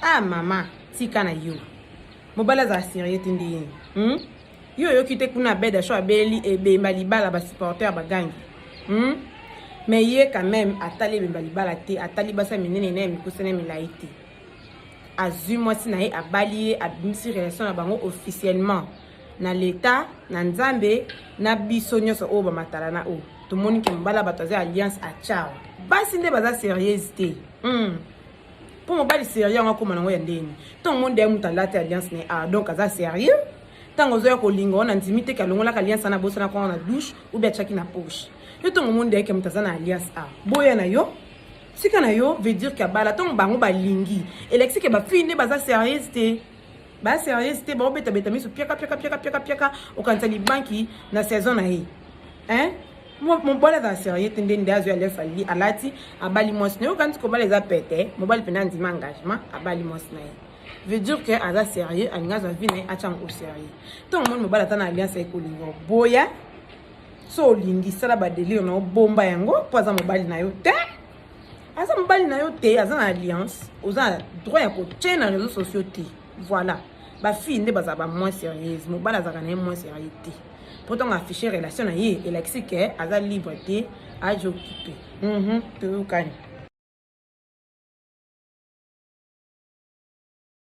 Ah mama tika na yo mobala za sérieux tindi yo kite kuna beda sho abeli ebemba libala ba supporter bagangi mais ye quand même atali bemba libala te atali basa minene na mikusene milaiti azui moi si na ye abali abimisi relation na bango officiellement na l'état na nzambe na biso nyonso o ba matala na o tout monde qui mbala bataza alliance a ciao basi nde baza sérieuse te pour mon bali sérieux on comme na ndeni tout le monde aime talate alliance ne a donc aza sérieux tango zo ya kolinga on intimité ka longola ka alliance na bosa na kwa na douche ou bien chaki na poche yo tout le monde aime mutaza na alliance a boya na yo sika na yo veut dire que bala ton bango ba lingi elexi ke ba fine baza sérieuse te ba sérieuse te ba obeta beta miso piaka o kansali banki na saison na yi mon bol est sérieux tende ndazo ya lefa li alati abali mosne o kanti ko bala za pete mobile pena ndima engagement abali mosne veut dire que aza sérieux alingaza vine achang au sérieux ton mon mobile tana alliance e kolingo boya so lingi sala ba délire na bomba yango poza mobile na yo te asa mobile na yo te aza na alliance oza droit ya ko tient na réseaux sociaux te voilà ba fille nde baza ba moins sérieuse mobile aza kana moins sérieux te pourtant afficher relation na ye et l'exi que aza liberté à j'occuper tout kan